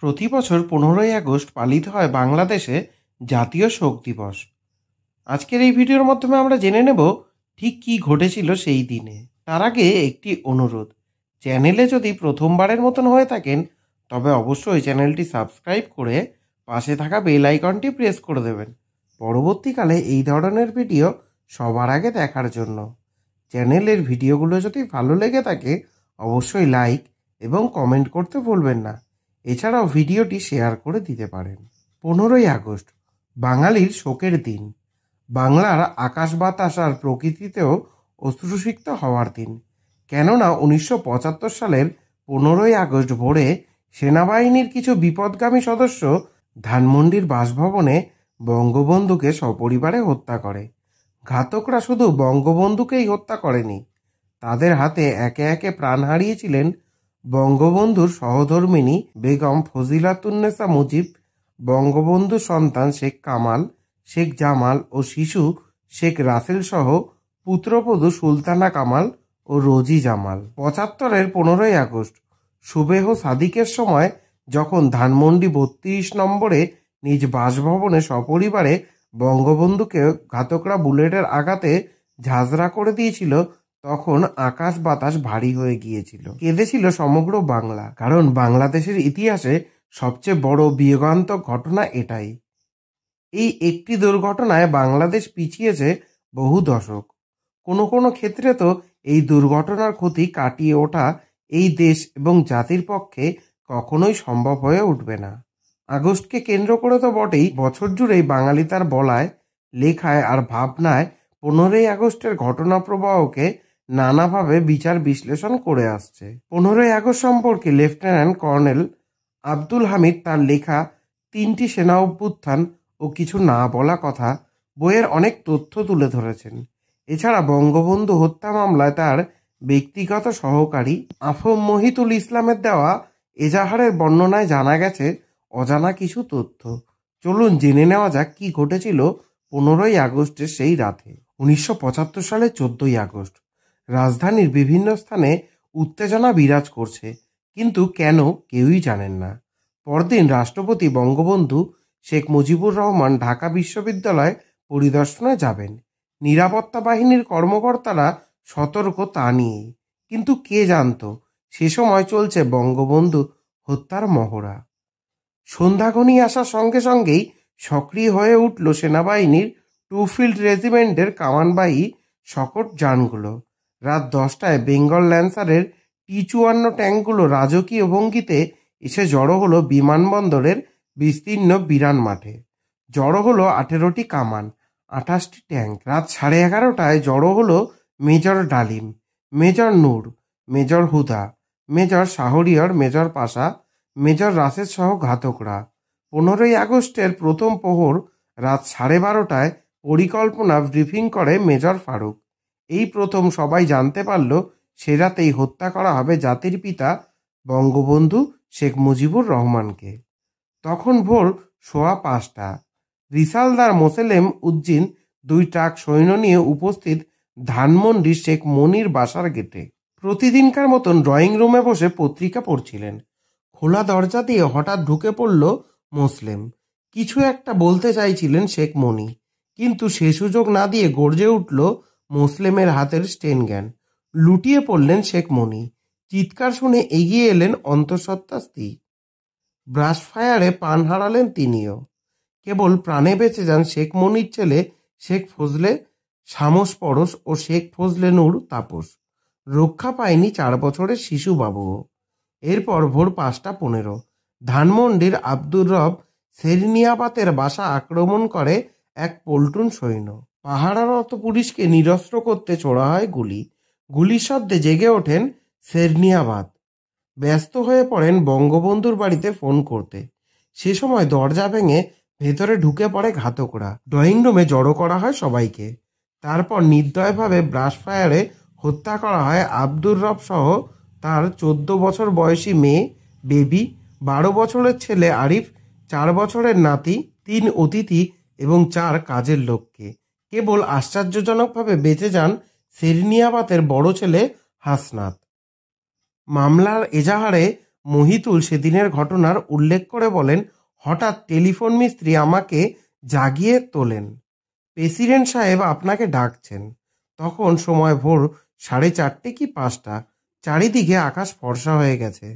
প্রতি বছর 15ই আগস্ট পালিত হয় বাংলাদেশে জাতীয় শোক দিবস। আজকের এই ভিডিওর মাধ্যমে আমরা জেনে নেব ঠিক কী ঘটেছিল সেই দিনে। তার আগে একটি অনুরোধ, চ্যানেলে যদি প্রথমবারের মতন হয়ে থাকেন তবে অবশ্যই চ্যানেলটি সাবস্ক্রাইব করে পাশে থাকা বেল আইকনটি প্রেস করে দেবেন পরবর্তীকালে এই ধরনের ভিডিও সবার আগে দেখার জন্য। চ্যানেলের ভিডিওগুলো যদি ভালো লেগে থাকে অবশ্যই লাইক এবং কমেন্ট করতে ভুলবেন না। এছাড়াও ভিডিওটি শেয়ার করে দিতে পারেন। 15ই আগস্ট বাঙালির শোকের দিন। বাংলার আকাশ বাতাস আর প্রকৃতিতেও অশ্রুসিক্ত হওয়ার দিন। কেননা 1975 সালের 15ই আগস্ট ভোরে সেনাবাহিনীর কিছু বিপদগামী সদস্য ধানমন্ডির বাসভবনে বঙ্গবন্ধুকে সপরিবারে হত্যা করে। ঘাতকরা শুধু বঙ্গবন্ধুকেই হত্যা করেনি, তাদের হাতে একে একে প্রাণ হারিয়েছিলেন বঙ্গবন্ধুর সহধর্মিণী বেগম ফজিলাতুন্নেসা মুজিব, বঙ্গবন্ধুর সন্তান শেখ কামাল, শেখ জামাল ও শিশু শেখ রাসেল সহ পুত্রবধূ সুলতানা কামাল ও রোজি জামাল। 75-এর 15ই আগস্ট সুবেহ সাদিকের সময় যখন ধানমন্ডি 32 নম্বরে নিজ বাসভবনে সপরিবারে বঙ্গবন্ধুকে ঘাতকরা বুলেটের আঘাতে ঝাঁঝরা করে দিয়েছিল, তখন আকাশ বাতাস ভারী হয়ে গিয়েছিল। কেঁদেছিল সমগ্র বাংলা, কারণ বাংলাদেশের ইতিহাসে সবচেয়ে বড় বিয়োগান্তক ঘটনা এটাই। এই একটি দুর্ঘটনায় বাংলাদেশ পিছিয়েছে বহু দশক। কোনো কোনো ক্ষেত্রে তো এই দুর্ঘটনার ক্ষতি কাটিয়ে ওঠা এই দেশ এবং জাতির পক্ষে কখনোই সম্ভব হয়ে উঠবে না। আগস্টকে কেন্দ্র করে তো বটেই, বছর জুড়েই বাঙালি তার বলায়, লেখায় আর ভাবনায় 15ই আগস্টের ঘটনা প্রবাহকে নানাভাবে বিচার বিশ্লেষণ করে আসছে। 15ই আগস্ট সম্পর্কে লেফটেন্যান্ট কর্নেল আব্দুল হামিদ তার লেখা 3টি সেনা অভ্যুত্থান ও কিছু না বলা কথা বইয়ের অনেক তথ্য তুলে ধরেছেন। এছাড়া বঙ্গবন্ধু হত্যা মামলায় তার ব্যক্তিগত সহকারী আফম মহিতুল ইসলামের দেওয়া এজাহারের বর্ণনায় জানা গেছে অজানা কিছু তথ্য। চলুন জেনে নেওয়া যাক কি ঘটেছিল 15ই আগস্টের সেই রাতে। 1975 সালের 14ই আগস্ট রাজধানীর বিভিন্ন স্থানে উত্তেজনা বিরাজ করছে, কিন্তু কেন কেউই জানেন না। পরদিন রাষ্ট্রপতি বঙ্গবন্ধু শেখ মুজিবুর রহমান ঢাকা বিশ্ববিদ্যালয় পরিদর্শনে যাবেন। নিরাপত্তা বাহিনীর কর্মকর্তারা সতর্ক তা নিয়েই, কিন্তু কে জানত সে সময় চলছে বঙ্গবন্ধু হত্যার মহড়া। সন্ধ্যা ঘনিয়ে আসার সঙ্গে সঙ্গেই সক্রিয় হয়ে উঠল সেনাবাহিনীর 2 ফিল্ড রেজিমেন্টের কামানবাহী সকট যানগুলো। রাত 10টায় বেঙ্গল ল্যান্সারের T-54 ট্যাঙ্কগুলো রাজকীয় ভঙ্গিতে এসে জড়ো হলো বিমানবন্দরের বিস্তীর্ণ বিরান মাঠে। জড়ো হলো 18টি কামান, 28টি ট্যাঙ্ক। রাত 11:30টায় জড়ো হলো মেজর ডালিম, মেজর নূর, মেজর হুদা, মেজর শাহরিয়ার, মেজর পাশা, মেজর রাশেদ সহ ঘাতকরা। 15ই আগস্টের প্রথম প্রহর রাত 12:30টায় পরিকল্পনা ব্রিফিং করে মেজর ফারুক। এই প্রথম সবাই জানতে পারল সে রাতেই হত্যা করা হবে জাতির পিতা বঙ্গবন্ধু শেখ মুজিবুর রহমানকে। তখন ভোর 5:15। রিসালদার মোসেলেম উদ্দিন 2 ট্রাক সৈন্য নিয়ে উপস্থিত ধানমন্ডি শেখ মনির বাসার গেটে। প্রতিদিনকার মতন ড্রয়িং রুমে বসে পত্রিকা পড়ছিলেন। খোলা দরজা দিয়ে হঠাৎ ঢুকে পড়ল মোসলেম। কিছু একটা বলতে চাইছিলেন শেখ মনি, কিন্তু সে সুযোগ না দিয়ে গর্জে উঠল মোসলেমের হাতের স্টেন জ্ঞান। লুটিয়ে পড়লেন শেখ মনি। চিৎকার শুনে এগিয়ে এলেন অন্তঃসত্ত্বা স্ত্রী। ব্রাশ ফায়ারে প্রাণ হারালেন তিনিও। কেবল প্রাণে বেঁচে যান শেখ মনির ছেলে শেখ ফজলে শামস পরশ ও শেখ ফজলে নূর তাপস। রক্ষা পায়নি 4 বছরের শিশু বাবুও। এরপর ভোর 5:15 ধানমন্ডির আব্দুর রব সেরনিয়াবাতের বাসা আক্রমণ করে এক পল্টুন সৈন্য। পাহারারত পুলিশকে নিরস্ত্র করতে ছোড়া হয় গুলি। গুলির শব্দে জেগে ওঠেন সেরনিয়াবাদ। ব্যস্ত হয়ে পড়েন বঙ্গবন্ধুর বাড়িতে ফোন করতে। সে সময় দরজা ভেঙে ভেতরে ঢুকে পড়ে ঘাতকরা। ড্রয়িং রুমে জড়ো করা হয় সবাইকে। তারপর নির্দয়ভাবে ব্রাশ ফায়ারে হত্যা করা হয় আব্দুর রব সহ তার 14 বছর বয়সী মেয়ে বেবি, 12 বছরের ছেলে আরিফ, 4 বছরের নাতি, 3 অতিথি এবং 4 কাজের লোককে। কেবল আশ্চর্যজনকভাবে বেঁচে যান সেরনিয়াবাতের বড় ছেলে হাসনাত। মামলার এজাহারে মহিতুল সেদিনের ঘটনার উল্লেখ করে বলেন, হঠাৎ টেলিফোন মিস্ত্রি আমাকে জাগিয়ে তোলেন, প্রেসিডেন্ট সাহেব আপনাকে ডাকছেন। তখন সময় ভোর 4:30 কি 5টা। চারিদিকে আকাশ ফর্সা হয়ে গেছে।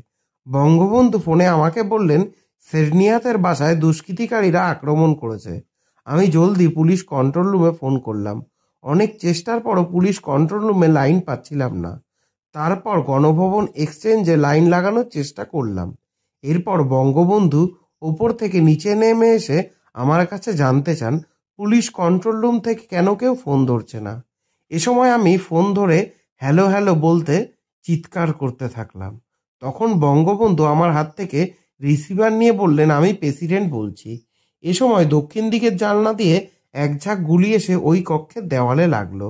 বঙ্গবন্ধু ফোনে আমাকে বললেন, সেরনিয়াতের বাসায় দুষ্কৃতিকারীরা আক্রমণ করেছে। আমি জলদি পুলিশ কন্ট্রোল রুমে ফোন করলাম। অনেক চেষ্টার পরও পুলিশ কন্ট্রোল রুমে লাইন পাচ্ছিলাম না। তারপর গণভবন এক্সচেঞ্জে লাইন লাগানোর চেষ্টা করলাম। এরপর বঙ্গবন্ধু ওপর থেকে নিচে নেমে এসে আমার কাছে জানতে চান, পুলিশ কন্ট্রোল রুম থেকে কেন কেউ ফোন ধরছে না। এ সময় আমি ফোন ধরে হ্যালো হ্যালো বলতে চিৎকার করতে থাকলাম। তখন বঙ্গবন্ধু আমার হাত থেকে রিসিভার নিয়ে বললেন, আমি প্রেসিডেন্ট বলছি। এ সময় দক্ষিণ দিকের জানলা দিয়ে এক ঝাঁক গুলি এসে ওই কক্ষের দেওয়ালে লাগলো।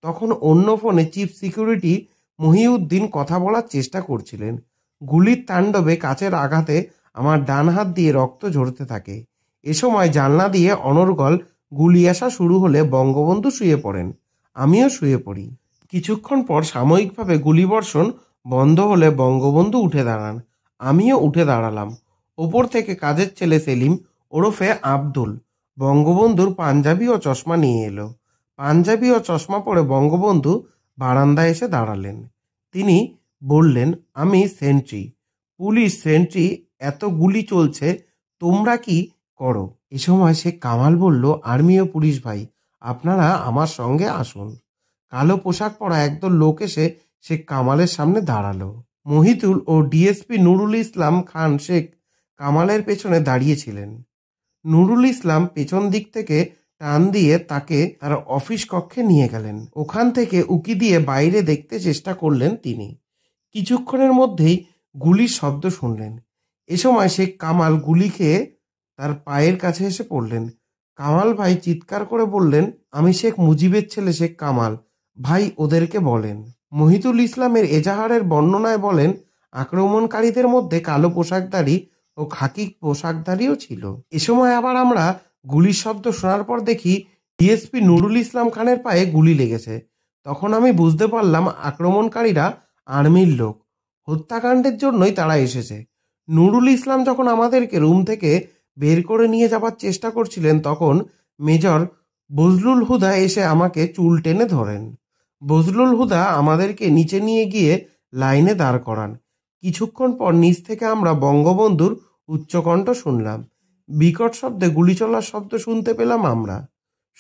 তখন অন্য ফোনে চিফ সিকিউরিটি মহিউদ্দিন কথা বলার চেষ্টা করছিলেন। গুলির তাণ্ডবে কাচের আঘাতে আমার ডান হাত দিয়ে রক্ত ঝরতে থাকে। এ সময় জানলা দিয়ে অনর্গল গুলি আসা শুরু হলে বঙ্গবন্ধু শুয়ে পড়েন, আমিও শুয়ে পড়ি। কিছুক্ষণ পর সাময়িকভাবে গুলিবর্ষণ বন্ধ হলে বঙ্গবন্ধু উঠে দাঁড়ান, আমিও উঠে দাঁড়ালাম। ওপর থেকে কাজের ছেলে সেলিম ওরফে আব্দুল বঙ্গবন্ধুর পাঞ্জাবি ও চশমা নিয়ে এলো। পাঞ্জাবি ও চশমা পরে বঙ্গবন্ধু বারান্দায় এসে দাঁড়ালেন। তিনি বললেন, আমি সেন্ট্রি, পুলিশ সেন্ট্রি, এত গুলি চলছে, তোমরা কি করো? এ সময় শেখ কামাল বলল, আর্মি ও পুলিশ ভাই, আপনারা আমার সঙ্গে আসুন। কালো পোশাক পরা একদল লোক এসে শেখ কামালের সামনে দাঁড়ালো। মহিতুল ও ডিএসপি নুরুল ইসলাম খান শেখ কামালের পেছনে দাঁড়িয়েছিলেন। নুরুল ইসলাম পেছন দিক থেকে টান দিয়ে তাকে তার অফিস কক্ষে নিয়ে গেলেন। ওখান থেকে উকি দিয়ে বাইরে দেখতে চেষ্টা করলেন তিনি। কিছুক্ষণের মধ্যেই গুলির শব্দ শুনলেন। এ সময় শেখ কামাল গুলি খেয়ে তার পায়ের কাছে এসে পড়লেন। কামাল ভাই চিৎকার করে বললেন, আমি শেখ মুজিবের ছেলে শেখ কামাল ভাই, ওদেরকে বলেন। মহিতুল ইসলামের এজাহারের বর্ণনায় বলেন, আক্রমণকারীদের মধ্যে কালো পোশাকধারী ও খাকি পোশাকধারীও ছিল। এ সময় আবার আমরা গুলির শব্দ শোনার পর দেখি ডিএসপি নুরুল ইসলাম খানের পায়ে গুলি লেগেছে। তখন আমি বুঝতে পারলাম আক্রমণকারীরা আর্মির লোক, হত্যাকাণ্ডের জন্যই তারা এসেছে। নুরুল ইসলাম যখন আমাদেরকে রুম থেকে বের করে নিয়ে যাবার চেষ্টা করছিলেন, তখন মেজর বজলুল হুদা এসে আমাকে চুল টেনে ধরেন। বজলুল হুদা আমাদেরকে নিচে নিয়ে গিয়ে লাইনে দাঁড় করান। কিছুক্ষণ পর নিচ থেকে আমরা বঙ্গবন্ধুর উচ্চকণ্ঠ শুনলাম। বিকট শব্দে গুলি চলার শব্দ শুনতে পেলাম। আমরা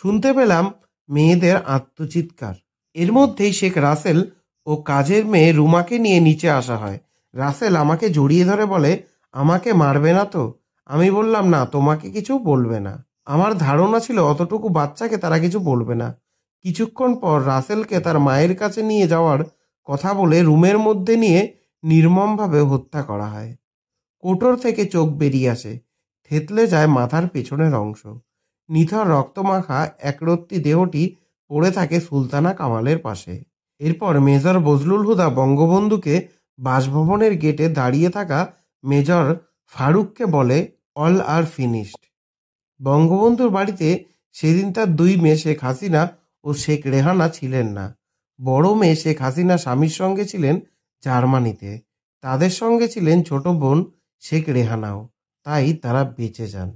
শুনতে পেলাম মেয়েদের আত্মচিৎকার। এর মধ্যেই শেখ রাসেল ও কাজের মেয়ে রুমাকে নিয়ে নিচে আসা হয়। রাসেল আমাকে জড়িয়ে ধরে বলে, আমাকে মারবে না তো? আমি বললাম, না, তোমাকে কিছু বলবে না। আমার ধারণা ছিল অতটুকু বাচ্চাকে তারা কিছু বলবে না। কিছুক্ষণ পর রাসেলকে তার মায়ের কাছে নিয়ে যাওয়ার কথা বলে রুমের মধ্যে নিয়ে নির্মমভাবে হত্যা করা হয়। কোটর থেকে চোখ বেরিয়ে আসে, থেতলে যায় মাথার পেছনের অংশ। নিথর রক্তমাখা একরত্তি দেহটি পড়ে থাকে সুলতানা কামালের পাশে। এরপর মেজর বজলুল হুদা বঙ্গবন্ধুকে বাসভবনের গেটে দাঁড়িয়ে থাকা মেজর ফারুককে বলে, অল আর ফিনিশড। বঙ্গবন্ধুর বাড়িতে সেদিন তার দুই মেয়ে শেখ হাসিনা ও শেখ রেহানা ছিলেন না। বড় মেয়ে শেখ হাসিনা স্বামীর সঙ্গে ছিলেন জার্মানিতে, তাদের সঙ্গে ছিলেন ছোট বোন শেখ রেহানাও, তাই তারা বেঁচে যান।